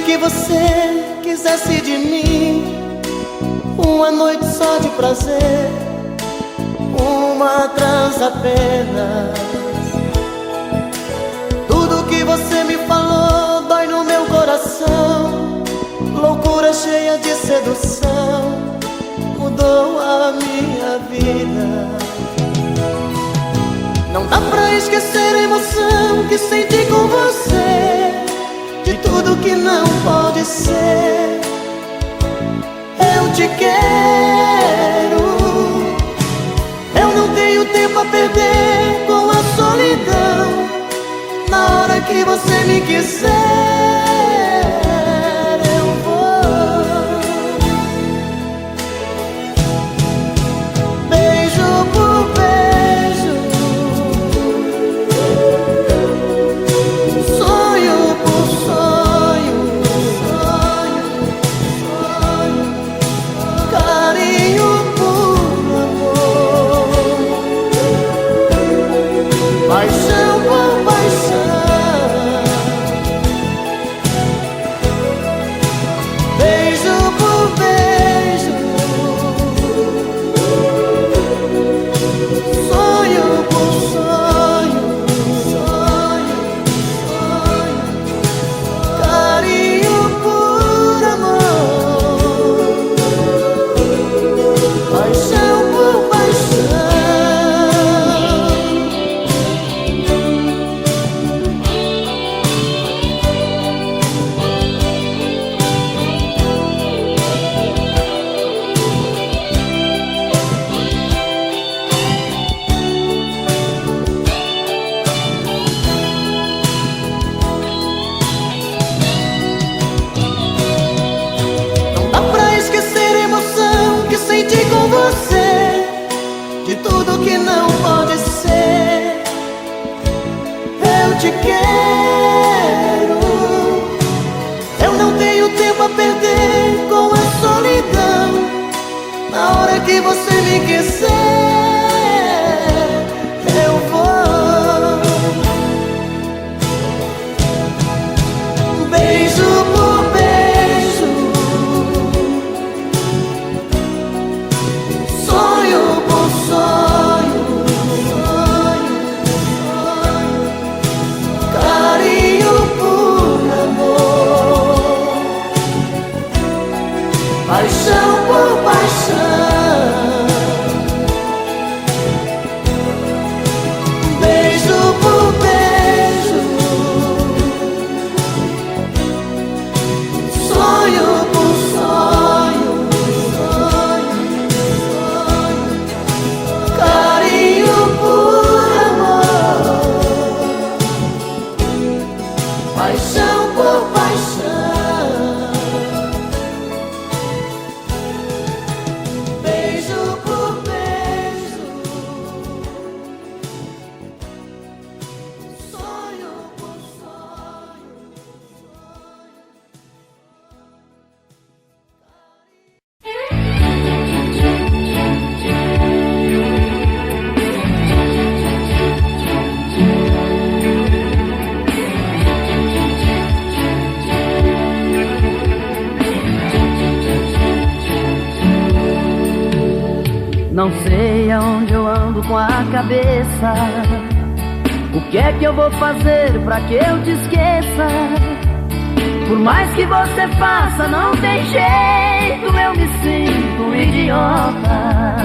que você quisesse de mim uma noite só de prazer, uma transa apenas. Tudo que você me falou dói no meu coração. Loucura cheia de sedução mudou a minha vida. Não dá pra esquecer a emoção que senti com você, de tudo que não pode ser. Eu te quero, eu não tenho tempo a perder com a solidão. Na hora que você me quiser, eu vou. Beijo por beijo, sonho por sonho, carinho por amor, paixão por paixão. De tudo que não pode ser, eu te quero. Eu não tenho tempo a perder com a solidão. Na hora que você me quiser, eu vou. Beijo por beijo, sonho por sonho, carinho por amor, paixão por paixão. Beijo por beijo, sonho por sonho, carinho por amor, paixão por paixão. Beijo por beijo, sonho por sonho. Não sei aonde eu ando com a cabeça. O que é que eu vou fazer pra que eu te esqueça? Por mais que você faça, não tem jeito, eu me sinto um idiota.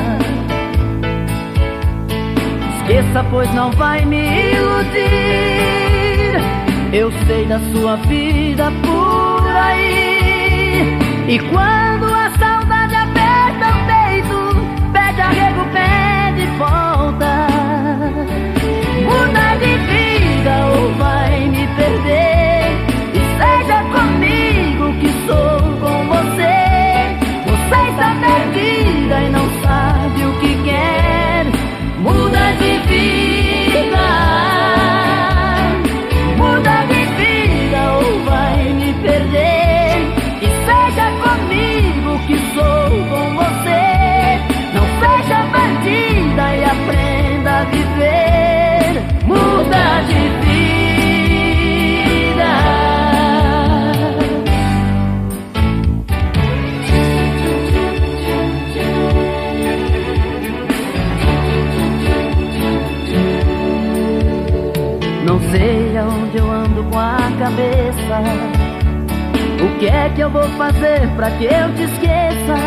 Esqueça, pois não vai me iludir. Eu sei da sua vida por aí. E quando a saudade aperta o peito, pede arrego, pede volta. Muda de vida ou vai me perder. E seja comigo que sou com você. Você está perdida e não sabe o que quer. Muda de vida, muda de vida ou vai me perder. E seja comigo cabeça. O que é que eu vou fazer pra que eu te esqueça?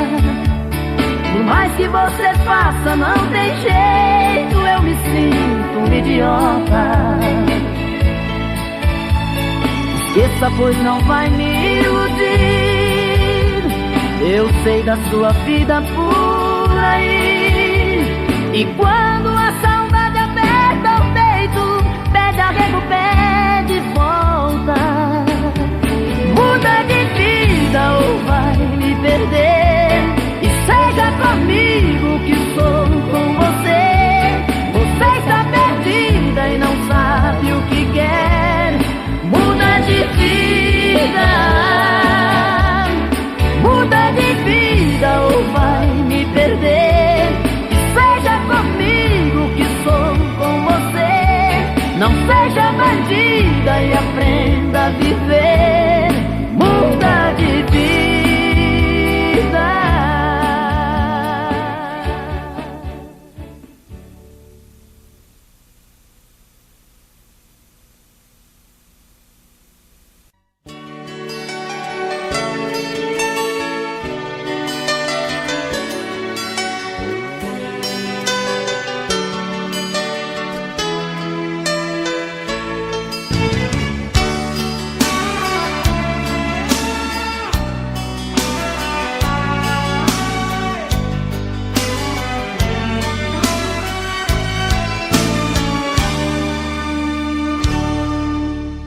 Por mais que você faça, não tem jeito, eu me sinto um idiota. Esqueça, pois não vai me iludir. Eu sei da sua vida por aí. E quando a saudade aperta o peito, pede arrego, pede volta. Muda de vida ou vai me perder. E seja comigo que sou com você. Você está perdida e não sabe o que quer. Muda de vida. Muda de vida ou vai me perder. E seja comigo que sou com você. Não seja bandida e aprenda a viver. Muda de vida.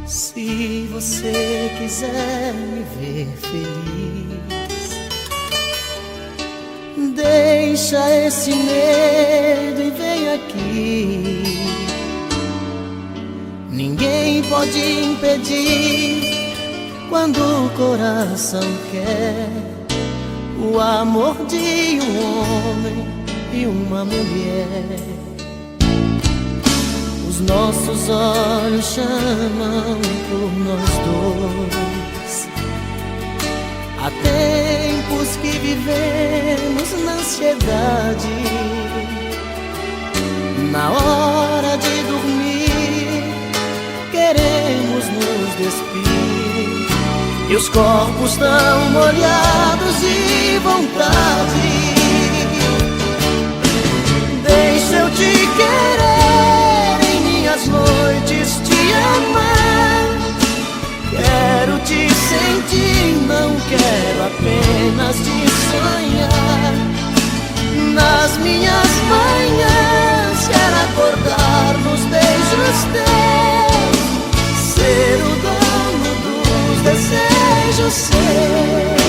Se você quiser me ver feliz, deixa esse medo e vem aqui. Ninguém pode impedir quando o coração quer o amor de um homem e uma mulher. Os nossos olhos chamam por nós dois. Há tempos que vivemos na ansiedade. Na hora de dormir, queremos nos despir. E os corpos tão molhados de vontade. Deixa eu te querer, em minhas noites te amar. Quero te sentir, não quero apenas te sonhar. Nas minhas manhãs quero acordar nos beijos teus, ser o dono dos desejos seus.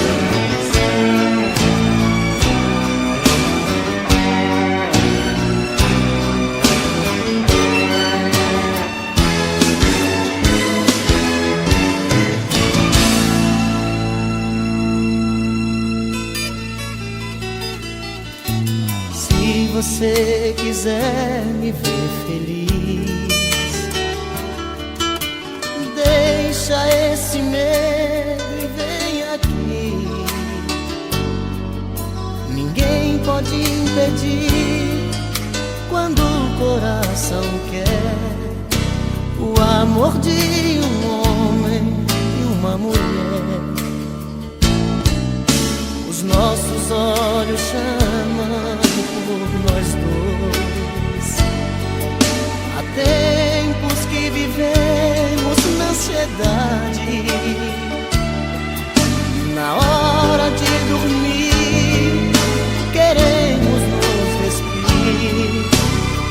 Se você quiser me ver feliz, deixa esse medo e vem aqui. Ninguém pode impedir quando o coração quer o amor de um homem e uma mulher. Os nossos olhos chamam por nós dois. Há tempos que vivemos na ansiedade. Na hora de dormir, queremos nos despir.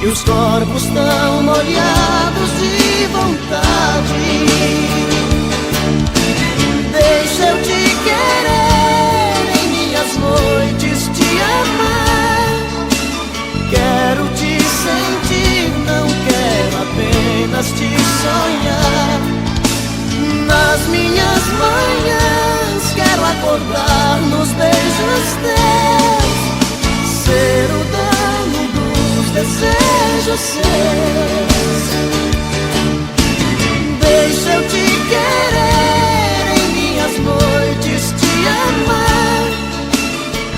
E os corpos tão molhados de vontade. Deixa eu te querer, em minhas noites te amar. Quero te sentir, não quero apenas te sonhar. Nas minhas manhãs quero acordar nos beijos teus, ser o dono dos desejos seus. Deixa eu te querer, em minhas noites te amar.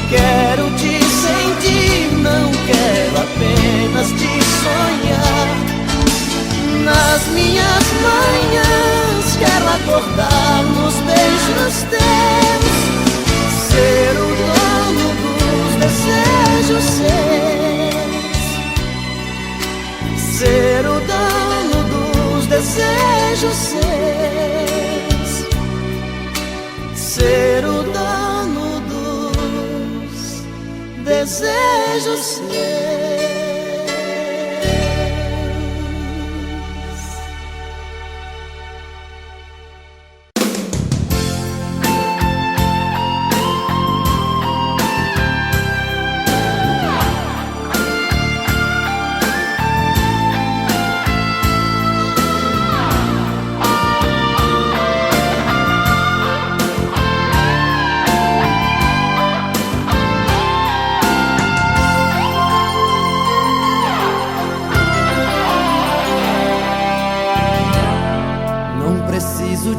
Quero te sentir, não quero apenas te sonhar. Nas minhas manhãs quero acordar desejos seus, ser o dono dos desejos seus, ser o dono dos desejos seus.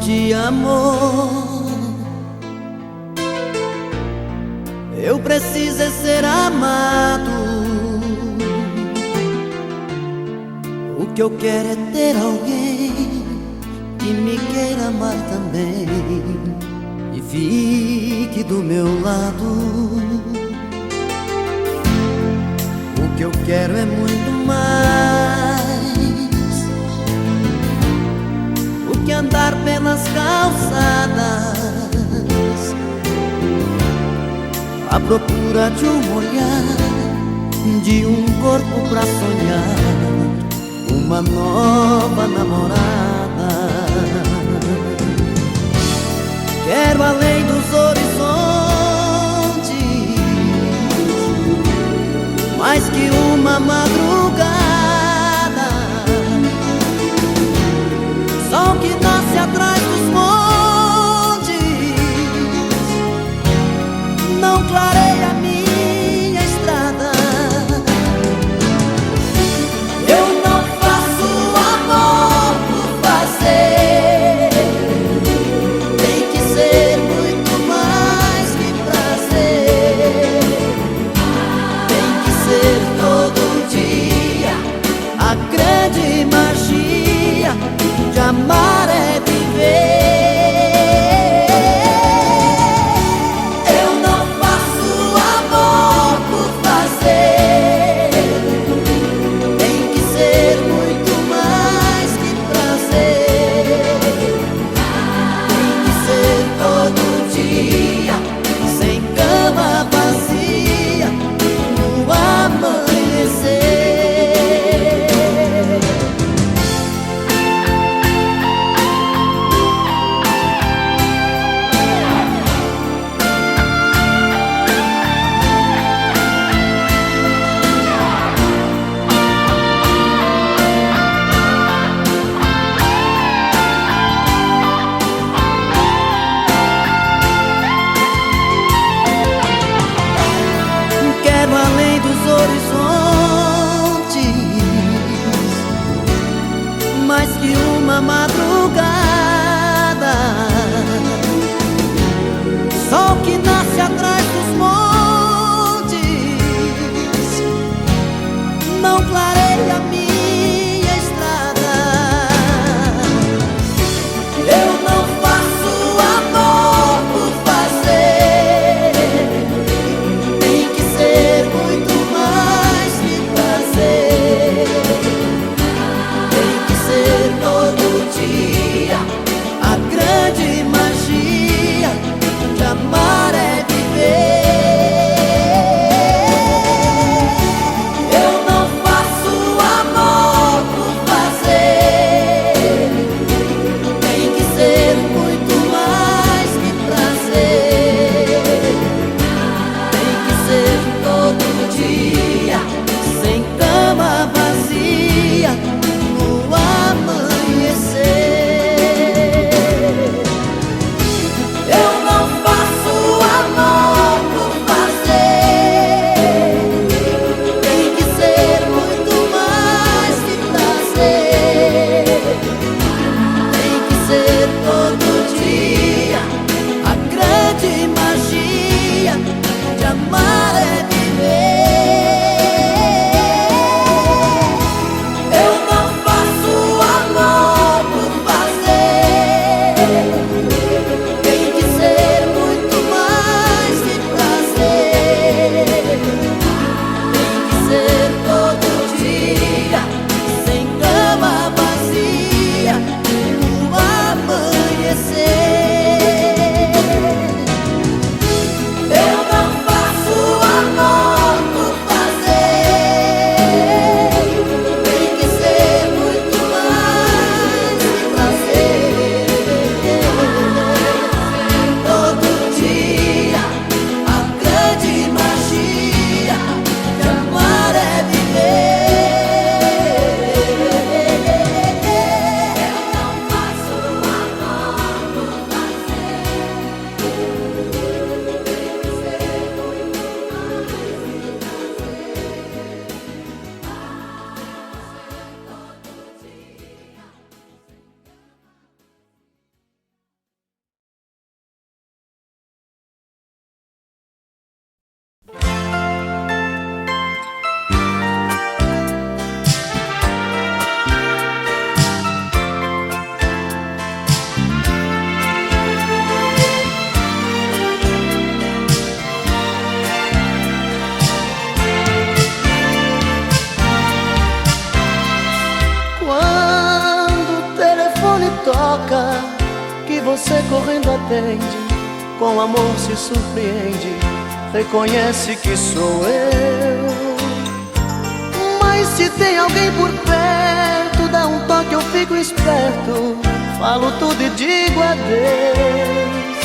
De amor, eu preciso é ser amado. O que eu quero é ter alguém que me queira amar também e fique do meu lado. O que eu quero é muito mais que andar pelas calçadas à procura de um olhar, de um corpo pra sonhar uma nova namorada. Quero além dos horizontes mais que uma madrugada, sol que nasce atrás dos montes, não clareia minha estrada. Eu não faço amor por fazer, tem que ser muito mais que prazer, tem que ser todo dia atende, com amor se surpreende, reconhece que sou eu. Mas se tem alguém por perto, dá um toque, eu fico esperto, falo tudo e digo adeus.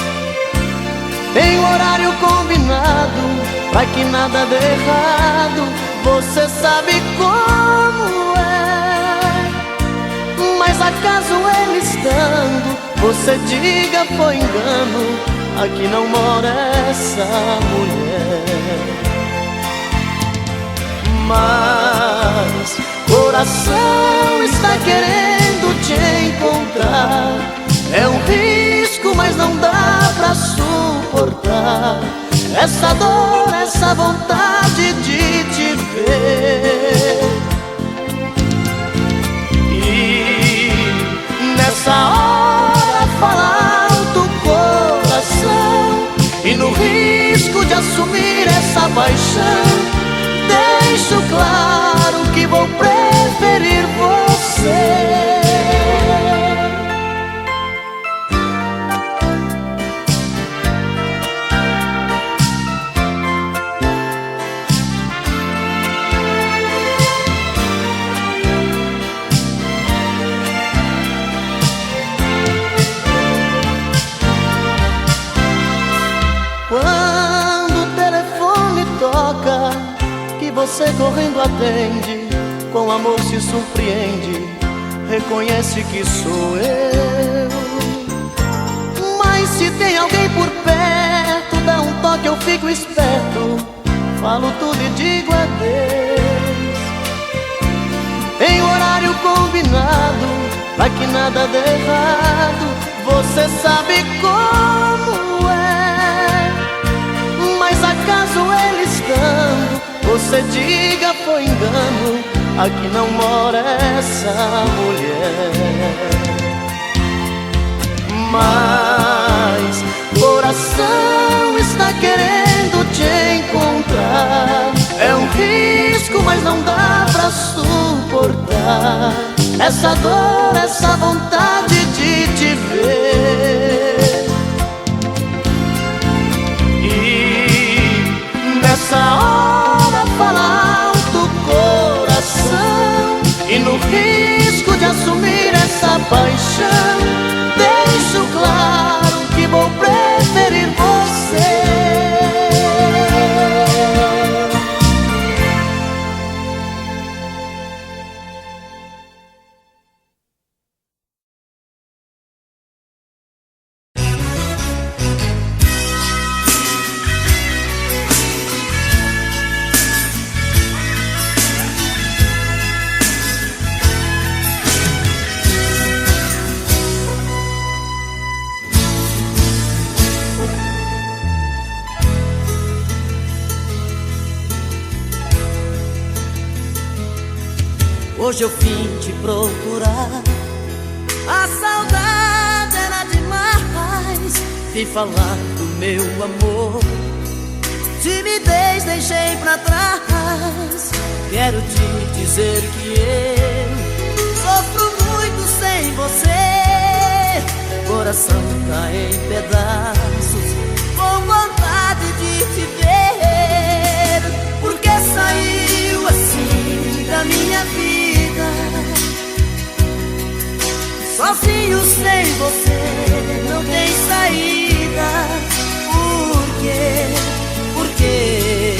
Tem um horário combinado, pra que nada dê errado, você sabe como é. Mas acaso ele estando, você diga foi engano, aqui não mora essa mulher. Mas coração está querendo te encontrar, é um risco, mas não dá pra suportar essa dor, essa vontade de te ver. E nessa hora fala alto o coração, e no risco de assumir essa paixão, deixo claro que vou preferir você. Quando o telefone toca, que você correndo atende, com amor se surpreende, reconhece que sou eu. Mas se tem alguém por perto, dá um toque, eu fico esperto, falo tudo e digo adeus. Em horário combinado, pra que nada dê errado, você sabe como é. Mas acaso ele estando, você diga foi engano, aqui não mora essa mulher. Mas coração está querendo te encontrar, é um risco, mas não dá pra suportar essa dor, essa vontade de te ver. E nessa hora fala alto o coração, e no risco de assumir essa paixão, deixo claro que vou preferir você. Hoje eu vim te procurar, a saudade era demais. Vim falar do meu amor, timidez deixei pra trás. Quero te dizer que eu sofro muito sem você. Coração tá em pedaços, com vontade de te ver. Porque saiu assim da minha vida, sozinho sem você, não tem saída. Por quê? Por quê?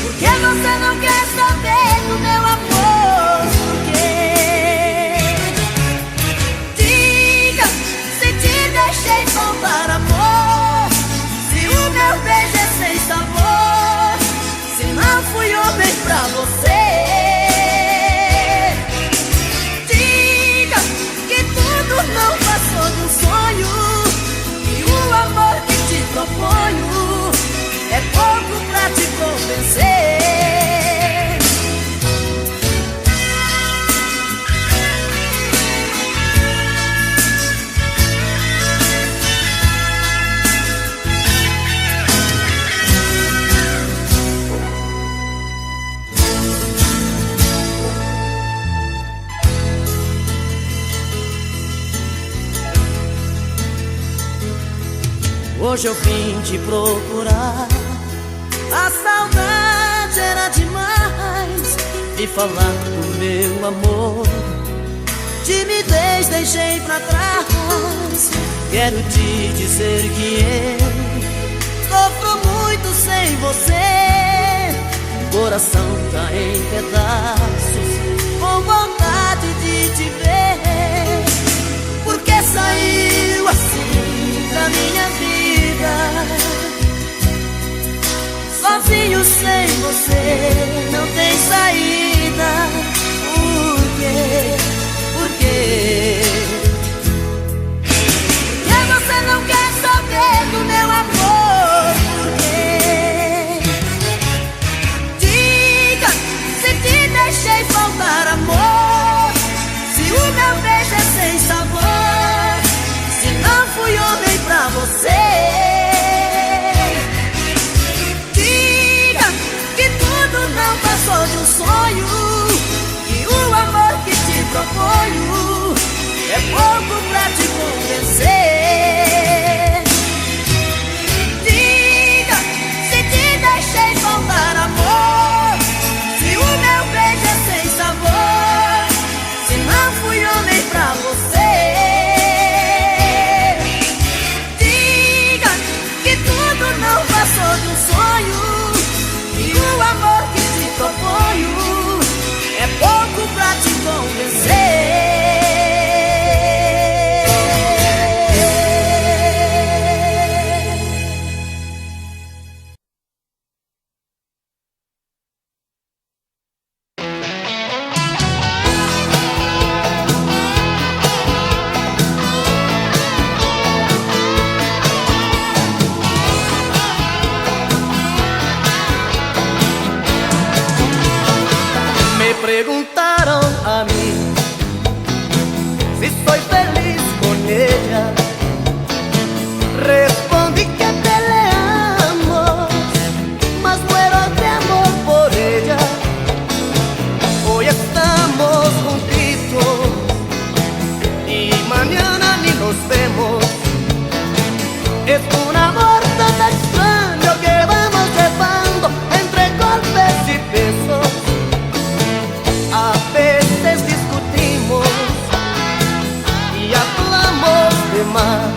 Porque você não quer saber do meu amor? Por quê? Diga se te deixei sozinho. Hoje eu vim te procurar. A saudade era demais. Vi falar do meu amor. Timidez deixei pra trás. Quero te dizer que eu sofro muito sem você. Coração tá em pedaços, com vontade de te ver. Por que saiu assim da minha vida? Sozinho sem você não tem saída. Por quê? Por quê? E você não quer saber do meu amor? Por quê? Diga se te deixei faltar amor, se o meu beijo é sem sabor, se não fui homem pra você. Diga que tudo não passou de um sonho, que o amor que te proponho é pouco pra te convencer. Diga se te deixei faltar amor, se o meu beijo é sem sabor, se não fui homem pra você. Diga que tudo não passou de um sonho, que o amor que te proponho é pouco pra te convencer. Preguntaron a mí si soy feliz con ella. Respondí que peleamos, mas muero de amor por ella. Hoy estamos juntitos y mañana ni nos vemos. Es un amor tan extraño que vamos llevando entre golpes y besos. A veces discutimos y hablamos de más.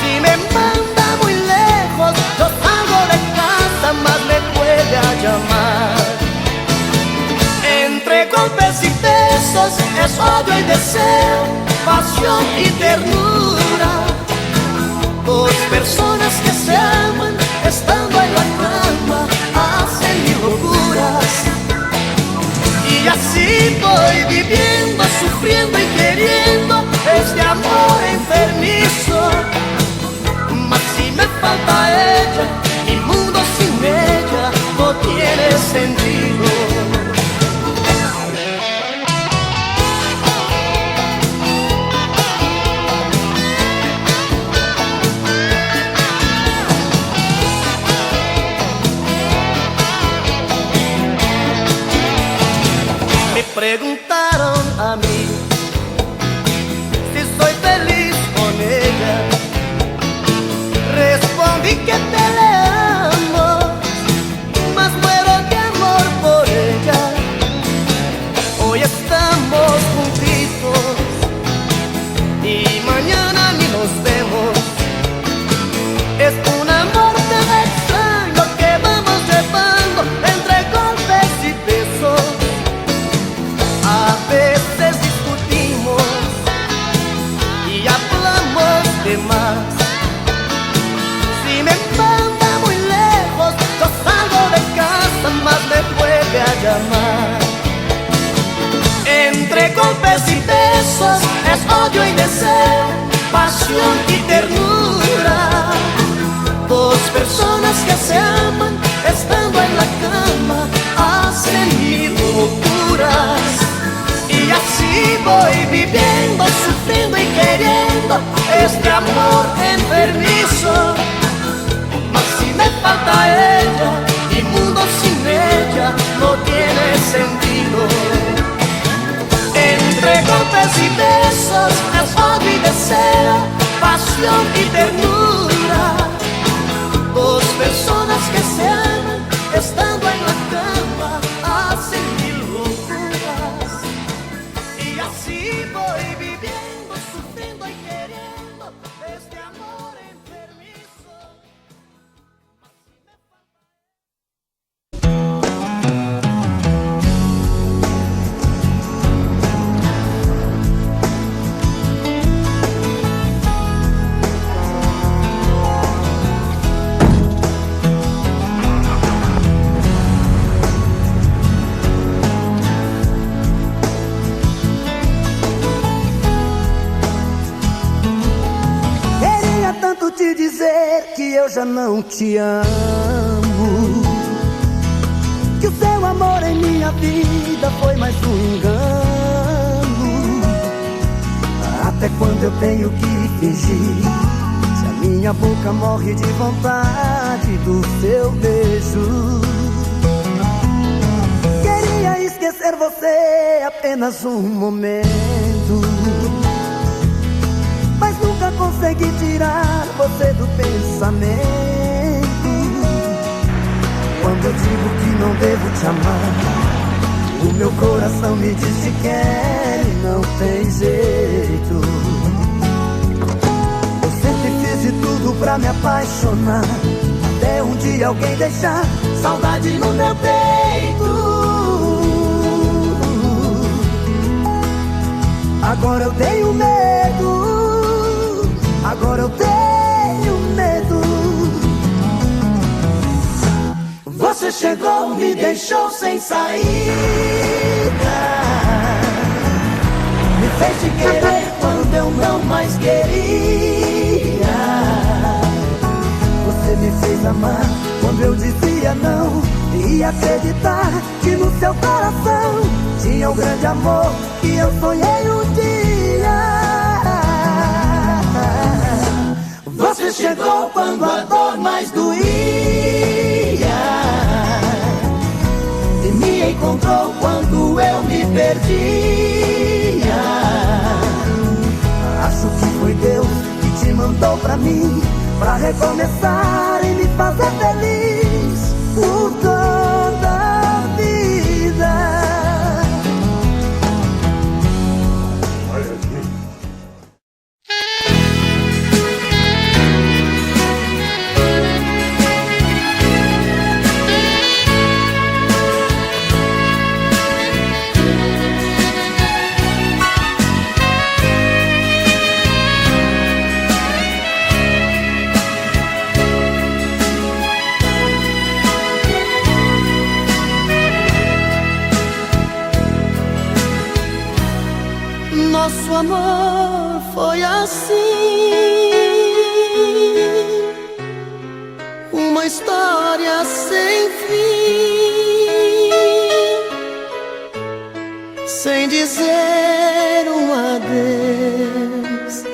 Si me manda muy lejos, yo salgo de casa, más me puede llamar. Entre golpes y besos es odio y deseo, pasión y ternura. Dos personas que se aman, estando en la cama, hacen mil locuras. Y así voy viviendo, sufriendo y queriendo este amor enfermizo. Mas si me falta ella, mi mundo sin ella no tiene sentido. Preguntaron a mí si soy feliz con ella. Respondí que peleamos, mas muero de amor por ella. Hoy estamos juntitos y mañana ni nos vemos. Es un amor tan extraño que vamos llevando entre golpes y besos. A veces discutimos y hablamos de más. Si me manda muy lejos, yo salgo de casa, más me puede llamar. Entre golpes y besos es odio y deseo, pasión y ternura. Dos personas que se aman, estando en la cama, hacen mil locuras. Y así voy viviendo, sufriendo y queriendo este amor enfermizo. Mas si me falta ella, mi mundo sin ella no tiene sentido. Entre golpes y besos es odio y deseo, pasión y ternura. Dos personas que se aman estando en la cama hacen mil locuras. Y así voy viviendo, sufriendo y queriendo este amor enfermizo. Te dizer que eu já não te amo, que o seu amor em minha vida foi mais um engano. Até quando eu tenho que fingir, se a minha boca morre de vontade do seu beijo? Queria esquecer você apenas um momento, mas nunca consegui tirar você do pensamento. Quando eu digo que não devo te amar, o meu coração me diz que quer e não tem jeito. Eu sempre fiz de tudo pra me apaixonar, até um dia alguém deixar saudade no meu peito. Agora eu tenho medo, agora eu tenho medo. Você chegou, me deixou sem saída, me fez te querer quando eu não mais queria. Você me fez amar quando eu dizia não, e acreditar que no seu coração tinha um grande amor que eu sonhei um dia. Você chegou quando a dor mais doía e me encontrou quando eu me perdia. Acho que foi Deus que te mandou pra mim, pra recomeçar e me fazer feliz por toda a vida. Nosso amor foi assim, uma história sem fim, sem dizer um adeus.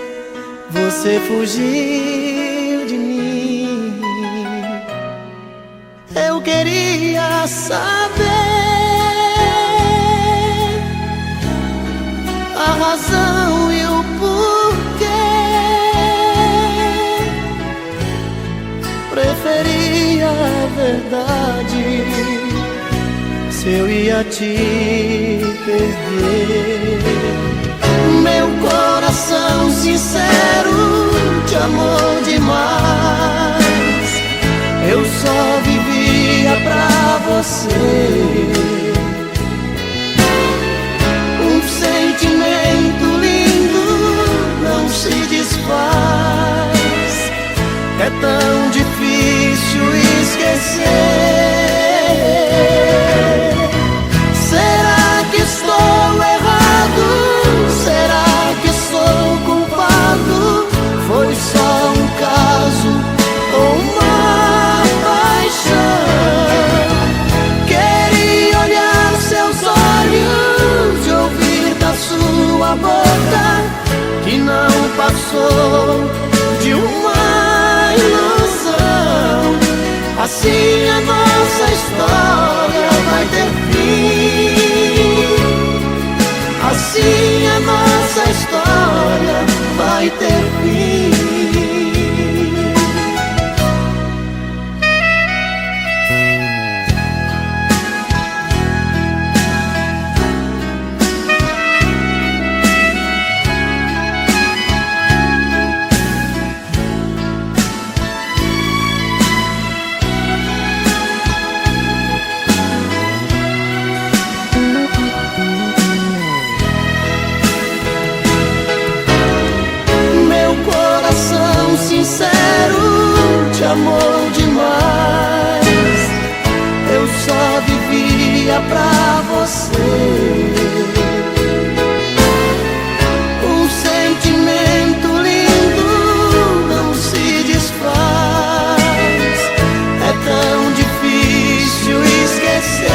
Você fugiu de mim. Eu queria saber a razão e o porquê. Preferia a verdade se eu ia te perder. Meu coração sincero te amou demais, eu só vivia pra você. Sentimento lindo não se desfaz, é tão difícil esquecer. Será que estou errado? Será que sou culpado? Foi só um caso ou uma paixão? Queria olhar seus olhos, sua boca, que não passou de uma ilusão. Assim a nossa história vai ter fim. Assim a nossa história vai ter fim. amor demais. Eu só vivia pra você. Um sentimento lindo não se desfaz. É tão difícil esquecer.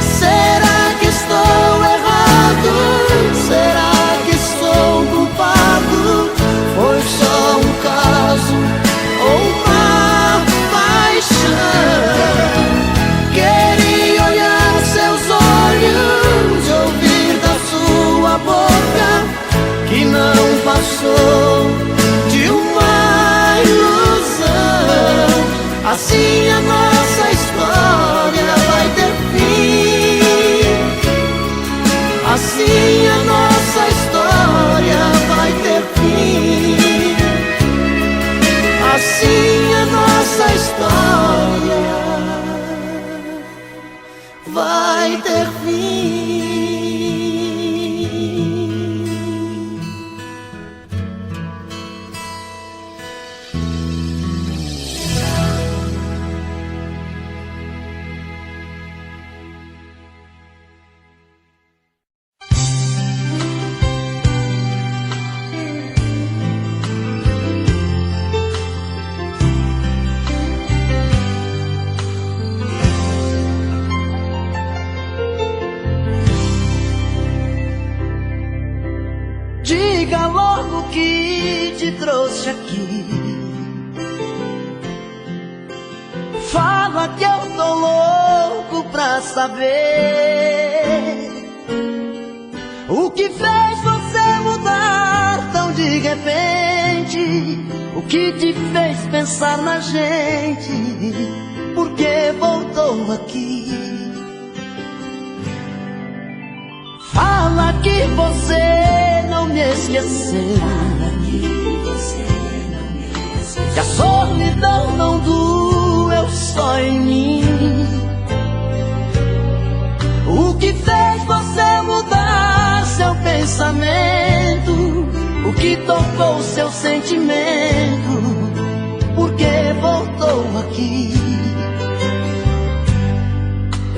Será que estou errado? Será que sou culpado? Foi só um caso ou uma paixão? Queria olhar seus olhos, ouvir da sua boca que não passou de uma ilusão. Assim a nossa história vai ter fim. Assim a nossa história vai ter fim. Assim a nossa história vai ter fim. Diga logo o que te trouxe aqui. Fala que eu tô louco pra saber o que fez você mudar tão de repente. O que te fez pensar na gente? Por que voltou aqui? Fala que você não me esqueceu, que a solidão não doeu só em mim. O que fez você mudar seu pensamento? O que tocou seu sentimento? Por que voltou aqui?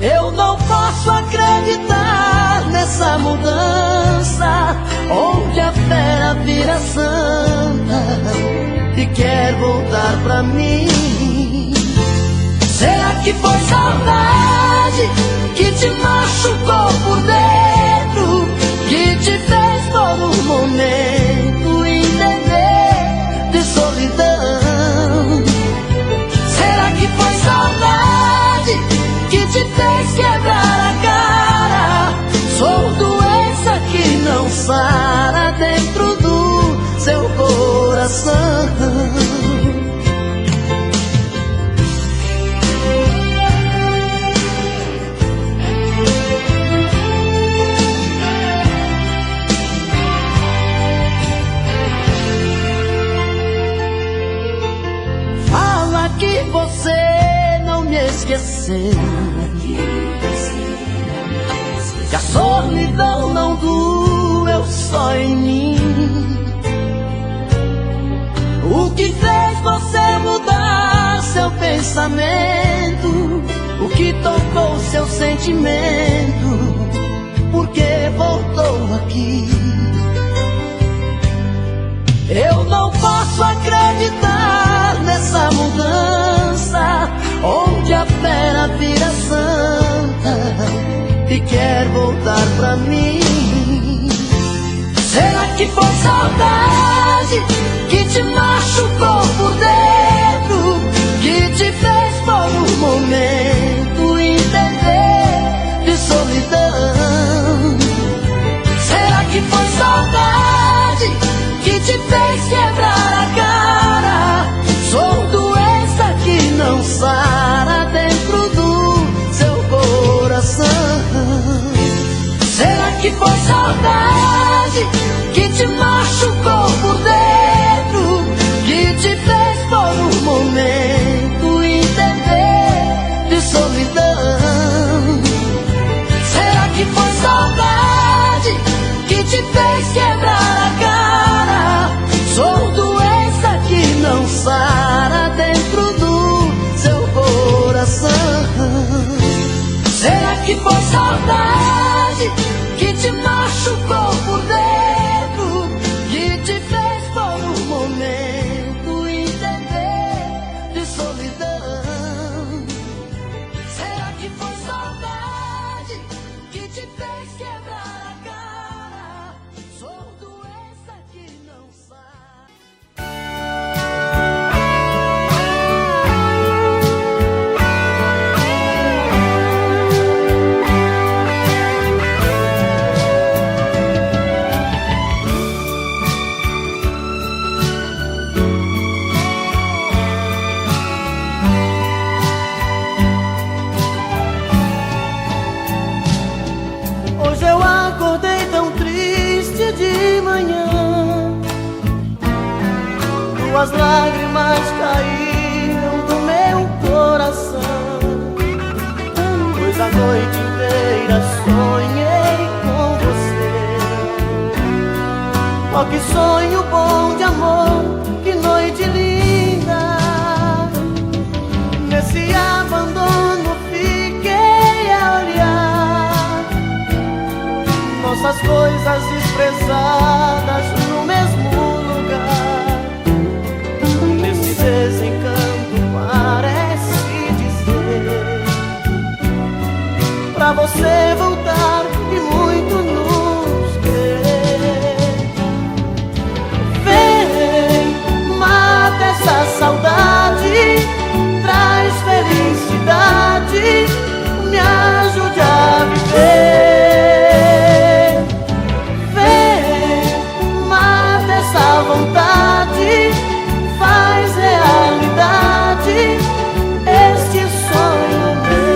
Eu não posso acreditar nessa mudança, onde a fera vira santa e quer voltar pra mim. Será que foi saudade que te machucou por dentro, que te fez por um momento entender de solidão? Será que foi saudade que te fez quebrar a cara? Sou doença que não sara dentro do seu coração. Fala que você não me esqueceu, que a solidão não doeu só em mim. O que fez você mudar seu pensamento? O que tocou seu sentimento? Por que voltou aqui? Eu não posso acreditar nessa mudança, onde a fera vira santa e quer voltar pra mim. Será que foi saudade que te machucou por dentro, que te fez por um momento entender de solidão? Será que foi saudade que te fez quebrar a cara? Sou doença que não sara dentro do seu coração. Será que foi saudade que te machucou por dentro, que te fez por Oh, que sonho bom de amor, que noite linda. Nesse abandono fiquei a olhar nossas coisas desprezadas no mesmo lugar. Nesse desencanto parece dizer pra você voltar e muito nos querer. Vem, mata essa saudade, traz felicidade, me ajude a viver. Vem, mata essa vontade, faz realidade este sonho meu.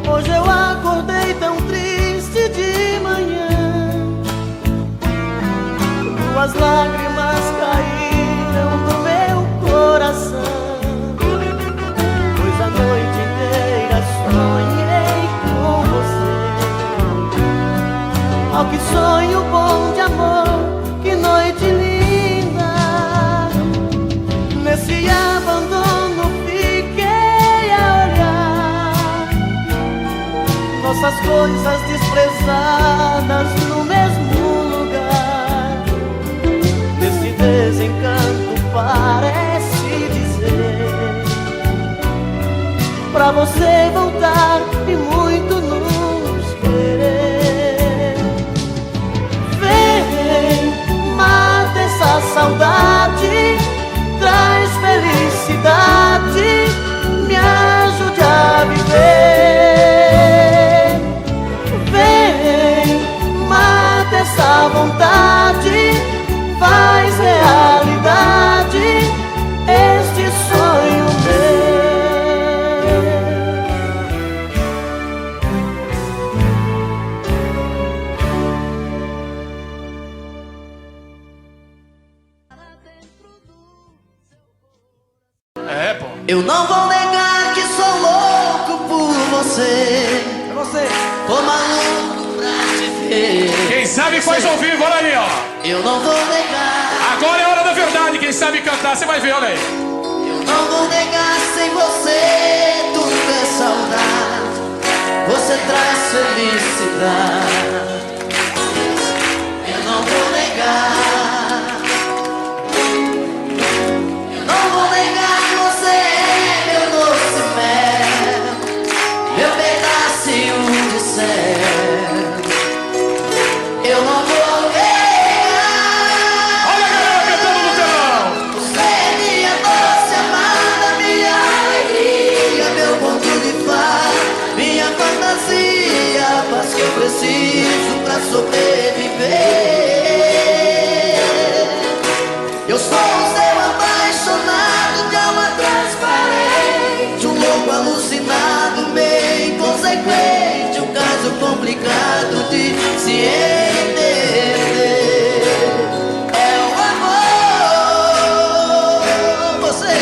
Hoje eu acordei tão triste de manhã, duas lágrimas caíram do meu coração, pois a noite inteira sonhei com você. Oh, que sonho bom de amor, que noite linda. Nesse abandono fiquei a olhar nossas coisas desprezadas no mesmo lugar. Nesse desencanto parece dizer pra você voltar e muito nos querer. Vem, mata essa saudade, traz felicidade, me ajude a viver. Vem, mata essa vontade, faz realidade este sonho meu. É, pô. Eu não vou negar que sou louco por você. É você. Tô maluco pra te ver. Quem sabe faz ao vivo, olha aí, ó. Eu não vou negar. Agora é a hora da verdade. Quem sabe cantar, você vai ver, olha aí. Eu não vou negar, sem você tudo é saudade. Você traz felicidade. Eu não vou negar. Eu não vou negar que você é meu doce mel, meu pedacinho de céu. Eu não vou negar. Olha a galera cantando no telão. Você é minha doce amada, minha alegria, meu conto de fada, minha fantasia, a paz que eu preciso pra sobreviver. Eu sou o seu apaixonado de alma transparente, um louco alucinado, meio inconsequente, um caso complicado de se entender. É o amor, você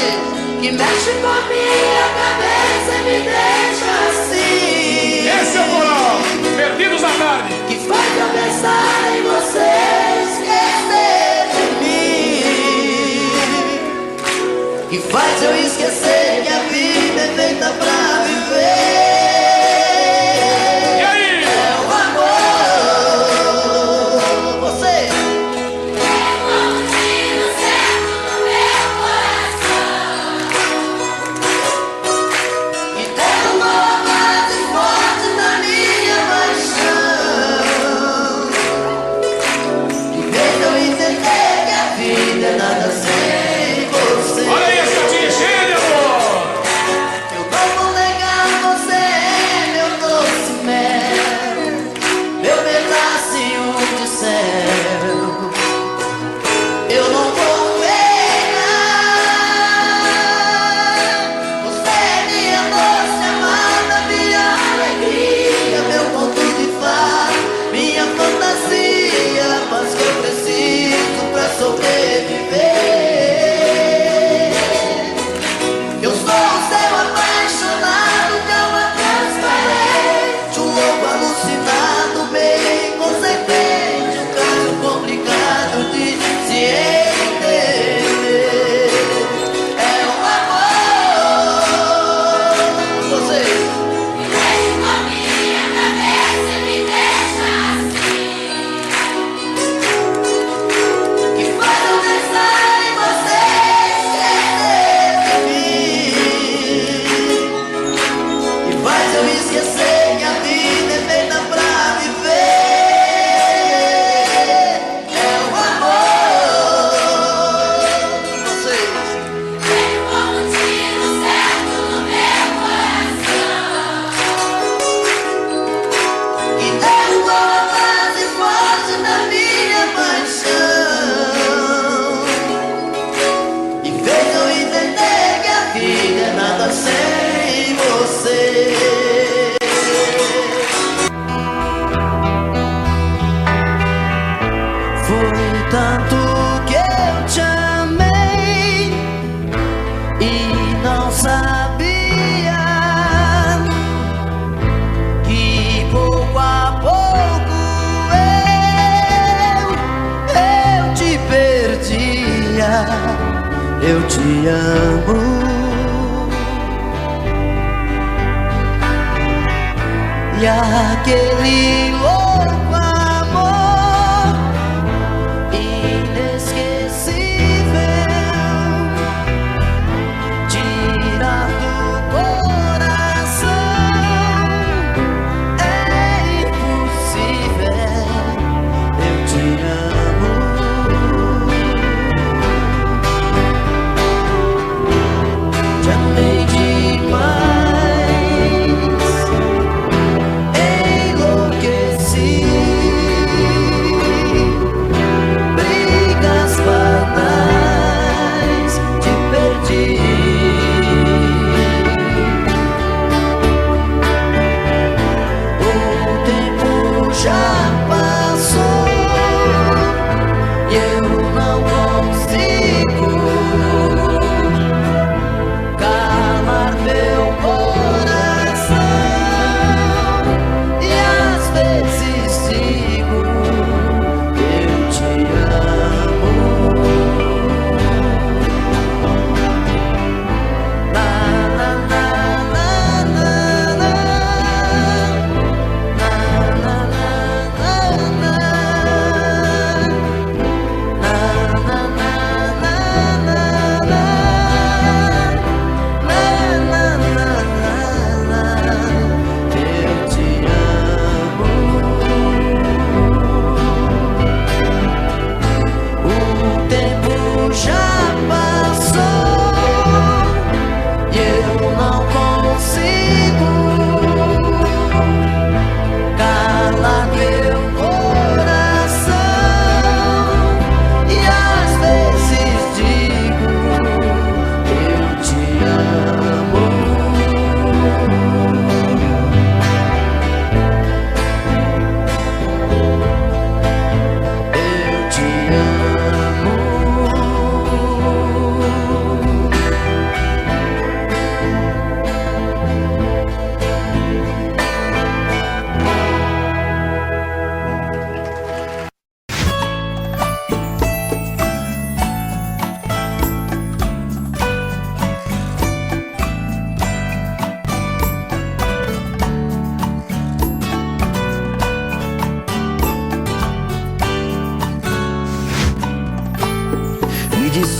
que mexe com a minha cabeça e me deixa assim. Esse é o coral. Perdidos na tarde. Que faz eu pensar em você, esquecer de mim. Que faz eu esquecer que a vida é feita pra viver. E aí? É o amor, você. E derrubou mais forte na minha paixão. E fez eu entender que a vida é nada sem você. Olha aí, as gatinhas cheias de amor. Eu não vou negar, você não sabia que pouco a pouco eu te perdia. Eu te amo. E aquele louco amor inesquecível tira do coração, é impossível. Eu te amo. Te amei demais.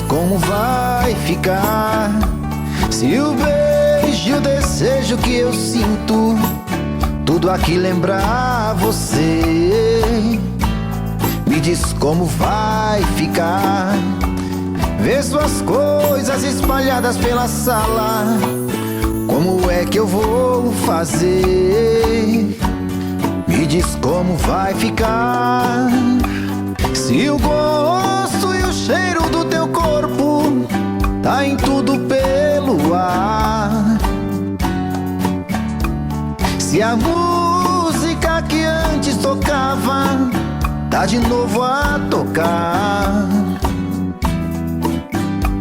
Como vai ficar se o beijo e o desejo que eu sinto tudo aqui lembrar você? Me diz como vai ficar ver suas coisas espalhadas pela sala. Como é que eu vou fazer? Me diz como vai ficar se o gosto e o cheiro do teu corpo tá em tudo pelo ar. Se a música que antes tocava tá de novo a tocar.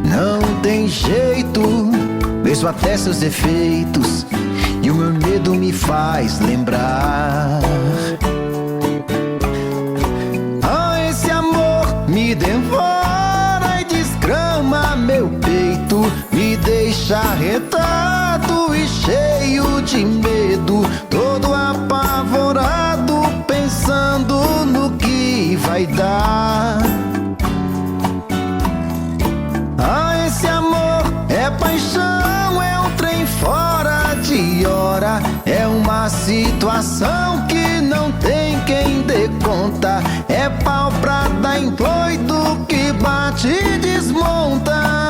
Não tem jeito, mesmo até seus defeitos, e o meu medo me faz lembrar. Esse amor me devora e desgrama meu peito, me deixa arretado e cheio de medo, todo apavorado, pensando no que vai dar. Esse amor é paixão, é um trem fora de hora, é uma situação que não tem quem dê conta, é pau pra dar em doido que bate e desmonta.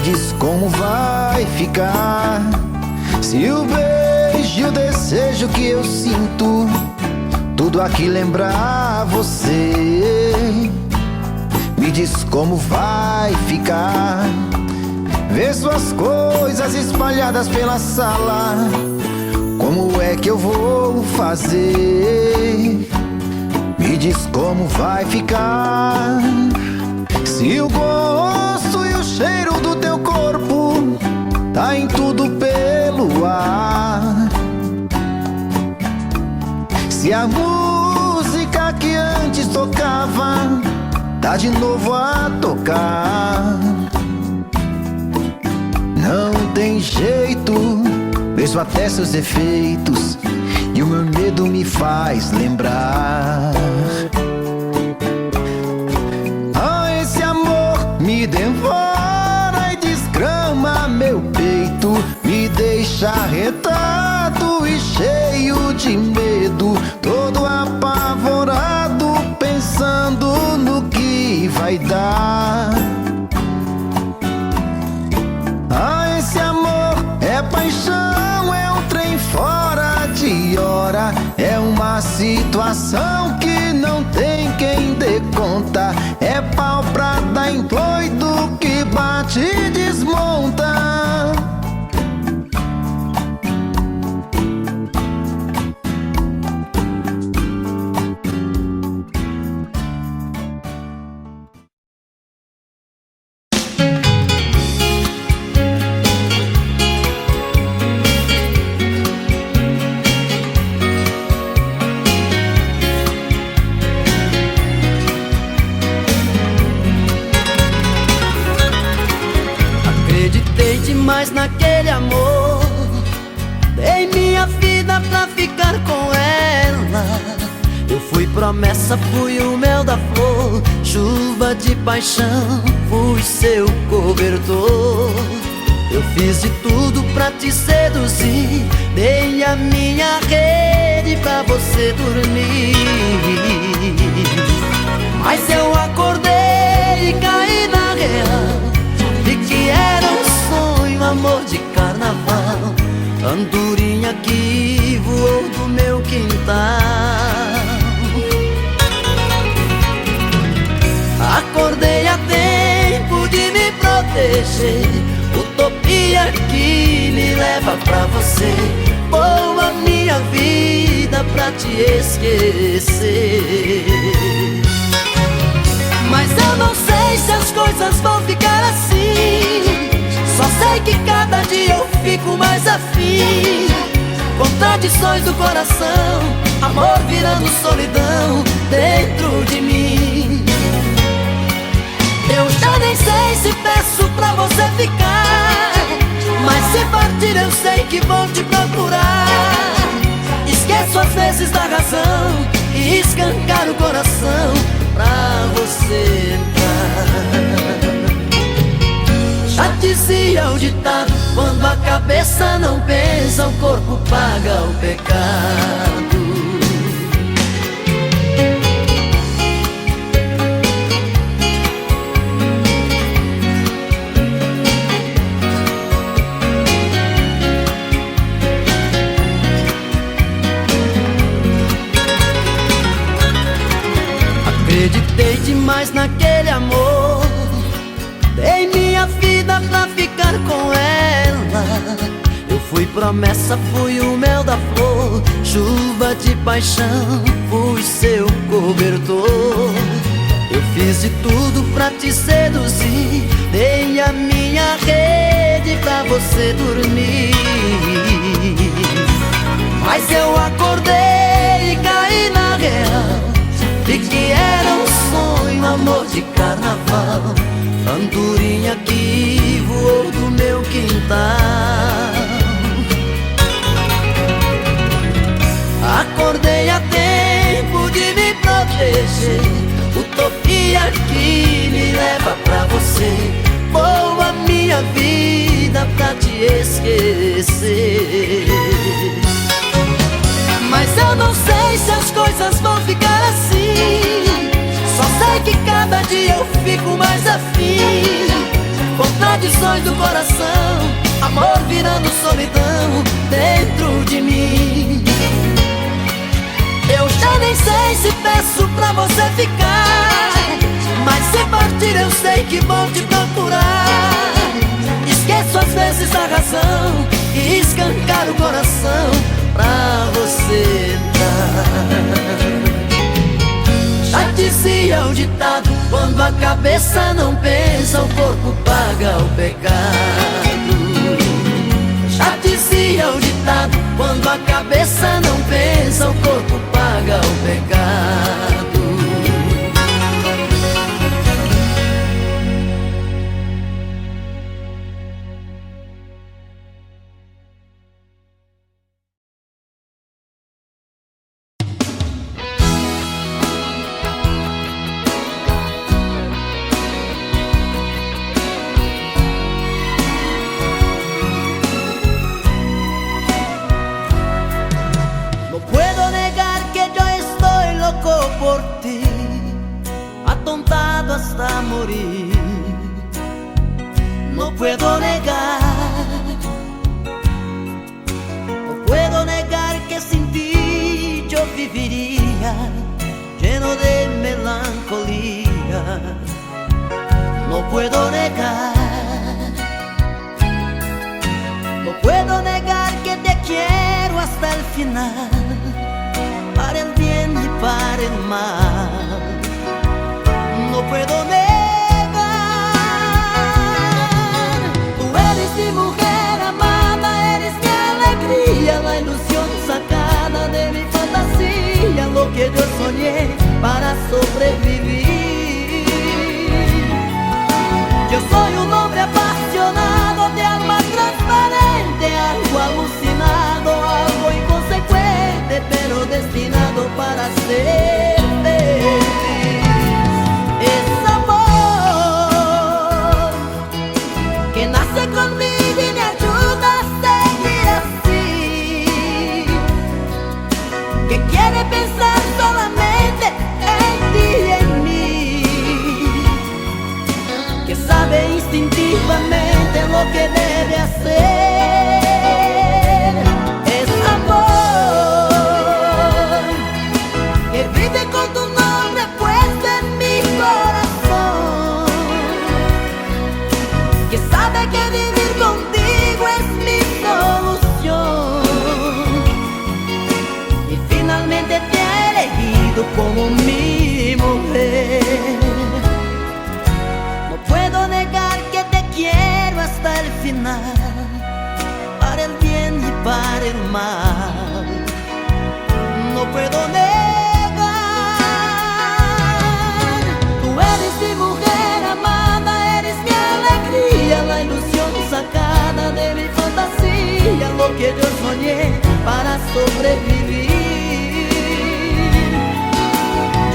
Diz como vai ficar se o beijo e o desejo que eu sinto tudo aqui lembrar você? diz como vai ficar. Vê suas coisas espalhadas pela sala. Como é que eu vou fazer? Me diz como vai ficar. Se o gosto e o cheiro do teu corpo tá em tudo pelo ar. Se a música que antes tocava tá de novo a tocar. Não tem jeito, vejo até seus efeitos, e o meu medo me faz lembrar. Ah, esse amor me devora e desgrama meu peito, me deixa arretado e cheio de medo, todo apavorado, pensando no que vai dar. Ah, esse amor é paixão, é um trem fora de hora, é uma situação que não tem quem dê conta, é pau pra dar em doido que bate e desmonta. Mas naquele amor dei minha vida pra ficar com ela. Eu fui promessa, fui o mel da flor, chuva de paixão, fui seu cobertor. Eu fiz de tudo pra te seduzir, dei a minha rede pra você dormir. Mas eu acordei e caí na real, vi que era um sonho, amor de carnaval, andorinha que voou do meu quintal. Acordei a tempo de me proteger, utopia que me leva pra você, vou a minha vida pra te esquecer. Mas eu não sei se as coisas vão ficar assim, só sei que cada dia eu fico mais afim. Contradições do coração, amor virando solidão dentro de mim. Eu já nem sei se peço pra você ficar, mas se partir eu sei que vou te procurar. Esqueço às vezes da razão e escancar o coração pra você entrar. Já dizia o ditado, quando a cabeça não pensa, o corpo paga o pecado. Acreditei demais naquele amor, dei minha vida pra ficar com ela. Eu fui promessa, fui o mel da flor, chuva de paixão, fui seu cobertor. Eu fiz de tudo pra te seduzir, dei a minha rede pra você dormir. Mas eu acordei e caí na real, vi que era um sonho, amor de carnaval, andorinha que voou do meu quintal. Acordei a tempo de me proteger, utopia que me leva pra você, vou a minha vida pra te esquecer. Mas eu não sei se as coisas vão ficar assim, só sei que cada dia eu fico mais afim. Contradições do coração, amor virando solidão dentro de mim. Eu já nem sei se peço pra você ficar, mas se partir mão e escancar o coração pra você dar. Já dizia o ditado: quando a cabeça não pensa, o corpo paga o pecado. Já dizia o ditado: quando a cabeça não pensa, o corpo paga o pecado. Hasta morir, no puedo negar que sin ti yo viviría lleno de melancolía. No puedo negar que te quiero hasta el final, para el bien y para el mal. No puedo negar, tú eres mi mujer amada, eres mi alegría, la ilusión sacada de mi fantasía, lo que yo soñé para sobrevivir. Yo soy un hombre apasionado, de alma transparente, algo alucinado, algo inconsecuente, pero destinado para ser feliz. Es amor que nace conmigo y me ayuda a seguir así, que quiere pensar solamente en ti y en mí, que sabe instintivamente lo que debe hacer. Es amor que vive con tu nombre puesto en mi corazón, que sabe que vivir contigo es mi solución, y finalmente te ha elegido como mi mujer. No puedo negar que te quiero hasta el final, para el bien y para el mal. No puedo negar, tú eres mi mujer amada, eres mi alegría, la ilusión sacada de mi fantasía, lo que yo soñé para sobrevivir.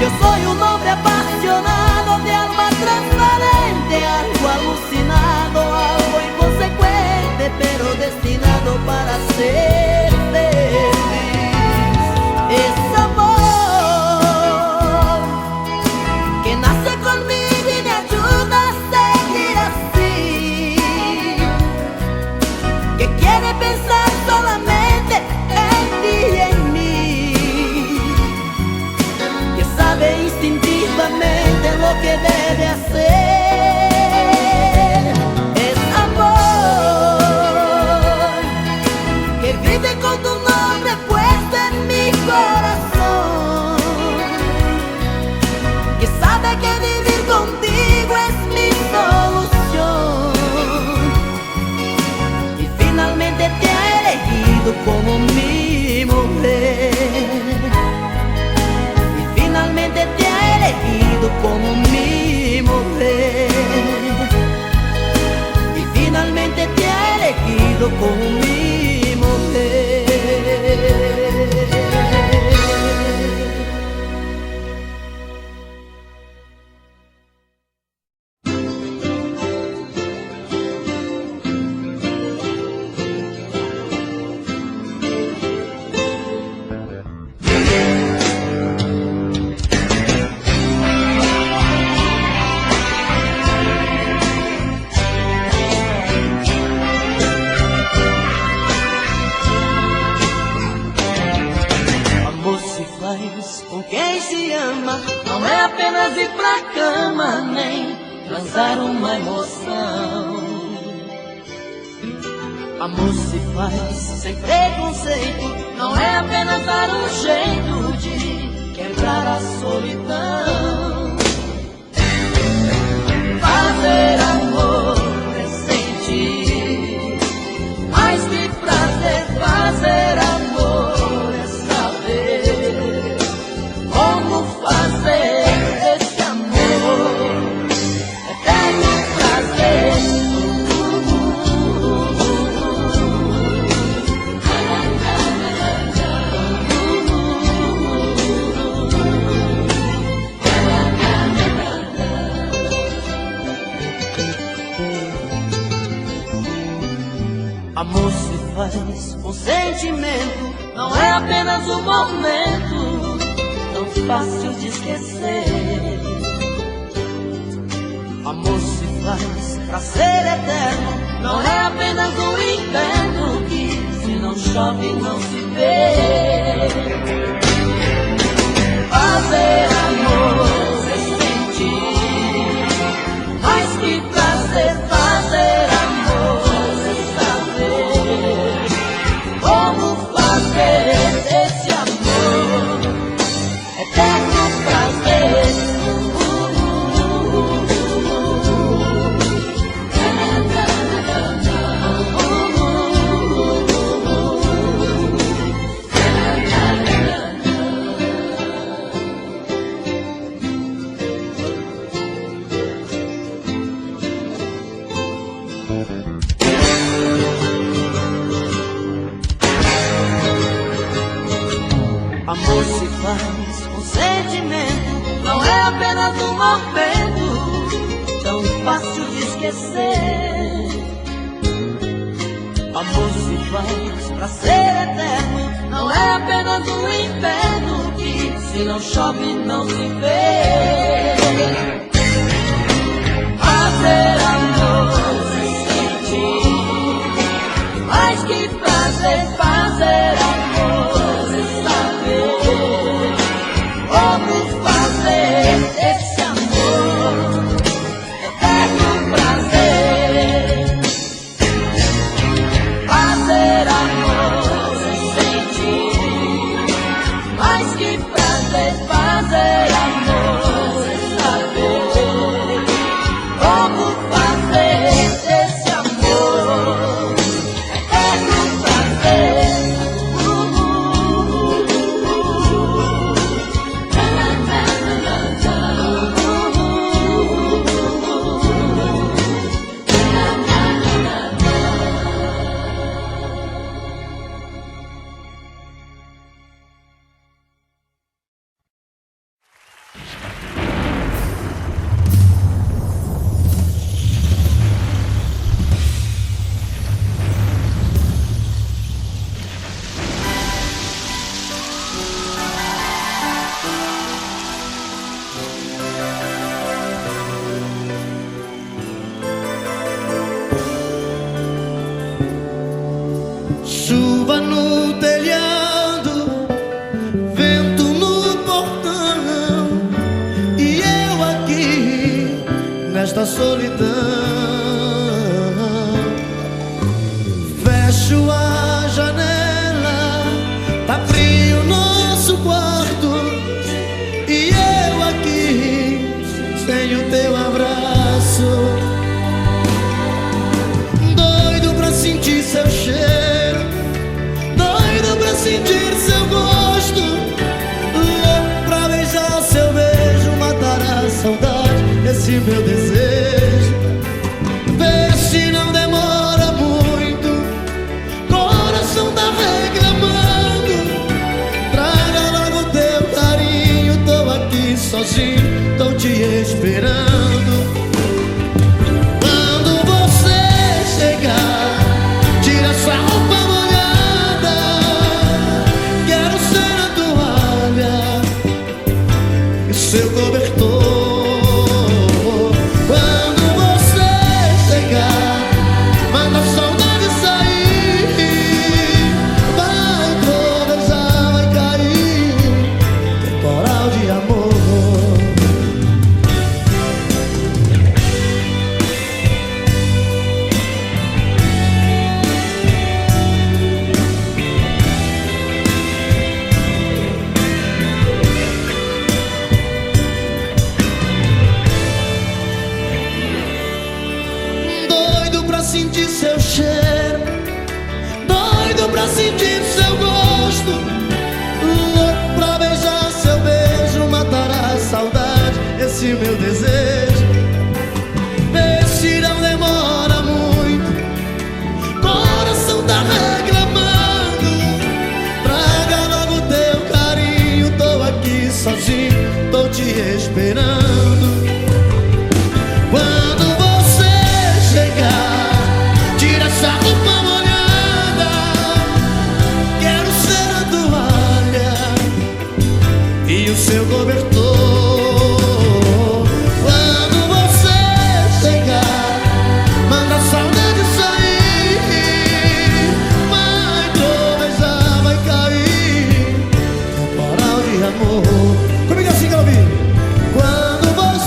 Yo soy un hombre apasionado, de alma transparente, algo alucinado, algo inconsecuente, pero destinado para ser feliz. Es amor que nace conmigo y me ayuda a seguir así, que quiere pensar solamente en ti y en mí, que sabe instintivamente lo que debe hacer. Es amor que vive con tu nombre puesto en mi corazón, que sabe que vivir contigo es mi solución, y finalmente te ha elegido como mi mujer, y finalmente te ha elegido como mi mujer, y finalmente te ha elegido como mi mujer. Com quem se ama, não é apenas ir pra cama, nem transar uma emoção. Amor se faz sem preconceito, não é apenas dar um jeito de quebrar a solidão. Fazer amor é sentir, mais que prazer. Fazer amor é saber como fazer esse amor eterno prazer. Amor se faz com sentimento, não é apenas um momento tão fácil de esquecer. Amor se faz pra ser eterno, não é apenas um inverno que se não chove não se vê. Fazer amor é sentir, mais que prazer. Fazer amor como fazer esse amor eterno prazer. Amor se faz com sentimento, não é apenas um momento tão fácil de esquecer. Amor se faz pra ser eterno, não é apenas um inverno que se não chove não se vê. Fazer amor é sentir, mais que prazer. Fazer amor como fazer esse amor eterno prazer. Fazer amor sem sentir, mais que prazer. Fazer amor sem saber como fazer esse amor eterno prazer. Chuva no telhado, vento no portão, e eu aqui nesta solidão. Fecho a janela, tá frio nosso quarto, e eu aqui sem o teu abraço. Doido pra sentir seu cheiro, doido pra sentir seu gosto, louco pra beijar seu beijo, matar a saudade, esse meu desejo. Vê se não demora muito, coração tá reclamando. Traga logo teu carinho, tô aqui sozinho, tô te esperando. Quando você chegar, tira essa roupa molhada, quero ser a toalha e seu cobertor. Quando você chegar, manda a saudade sair, vai trovejar, vai cair, temporal de amor. sentir seu gosto, louco pra beijar seu beijo, matará a saudade, esse meu desejo. Vê se não demora muito, coração tá reclamando. Traga logo teu carinho, tô aqui sozinho, tô te esperando. Quando você chegar, tira essa roupa molhada, quero ser a toalha e o seu cobertor. Quando você chegar, manda a saudade sair, vai tropeçar, vai cair, temporal de amor. Comigo assim que eu ouvi. Quando você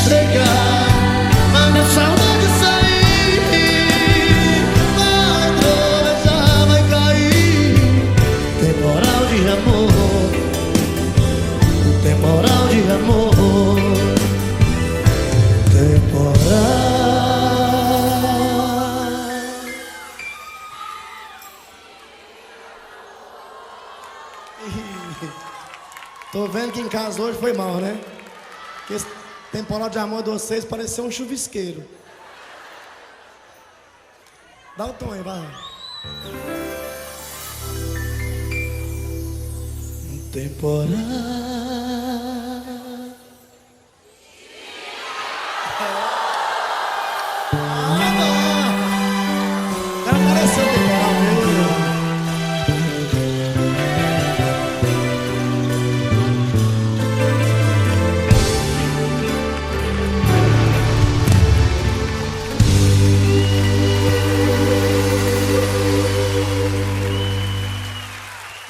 chegar, manda a saudade sair, vai tropeçar, vai cair, temporal de amor, temporal de amor, temporal. Tô vendo que em casa hoje foi mal, né? Que esse temporal de amor de vocês pareceu um chuvisqueiro. Dá o tom aí, vai. Um temporal. Agora pareceu um temporal mesmo.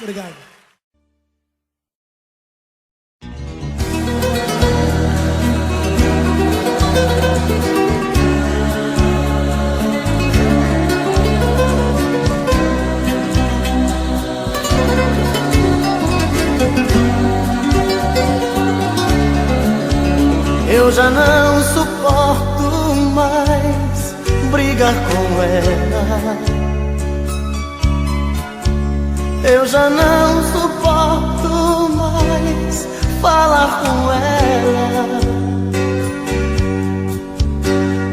Obrigado. Eu já não suporto mais brigar com ela. Eu já não suporto mais falar com ela.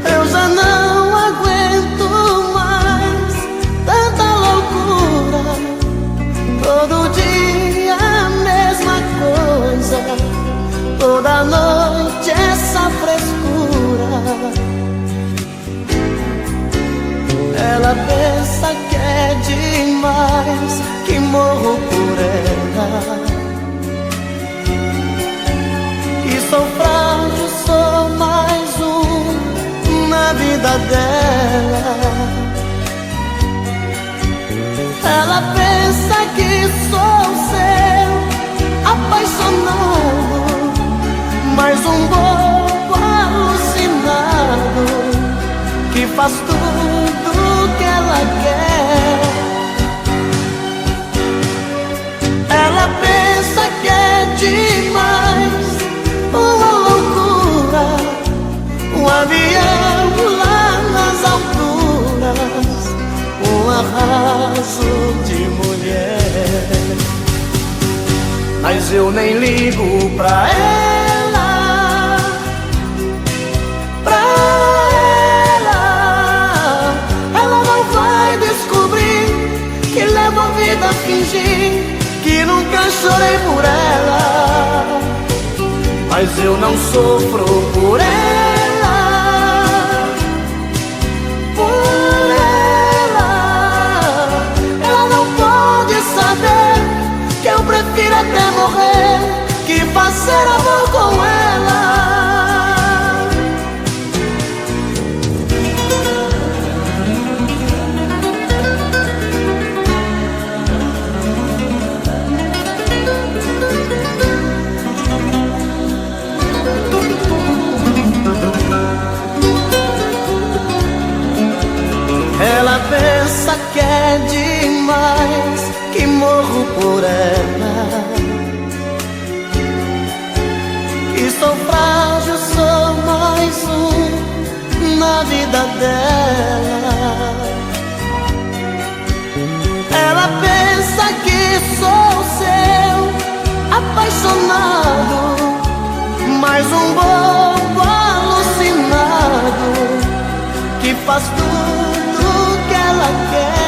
Eu já não aguento mais tanta loucura. Todo dia a mesma coisa, toda noite essa frescura. Ela pensa que é demais, que morro por ela. E sou frágil, sou mais um na vida dela. Ela pensa que sou seu apaixonado, mais um bobo alucinado que faz tudo que ela quer. Ela pensa que é demais, uma loucura, um avião lá nas alturas, um arraso de mulher. Mas eu nem ligo pra ela, pra ela. Ela não vai descobrir que levo a vida a fingir que nunca chorei por ela. Mas eu não sofro por ela, por ela. Ela não pode saber que eu prefiro até morrer que fazer amor com ela. por ela. Que sou frágil, sou mais um na vida dela. Ela pensa que sou seu apaixonado, mais um bobo alucinado que faz tudo que ela quer.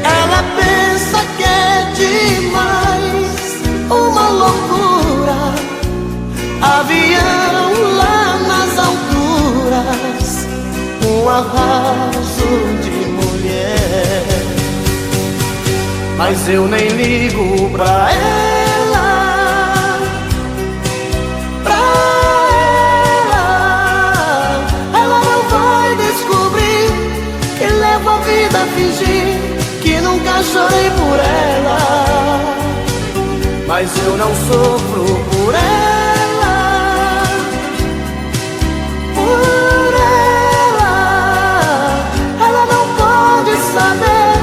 Ela pensa que é demais, uma loucura, avião lá nas alturas, um arraso de mulher. Mas eu nem ligo pra ela, ela não vai descobrir que levo a vida a fingir que nunca chorei por ela. Mas eu não sofro por ela, por ela. Ela não pode saber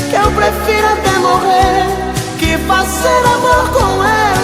que eu prefiro até morrer que fazer amor com ela.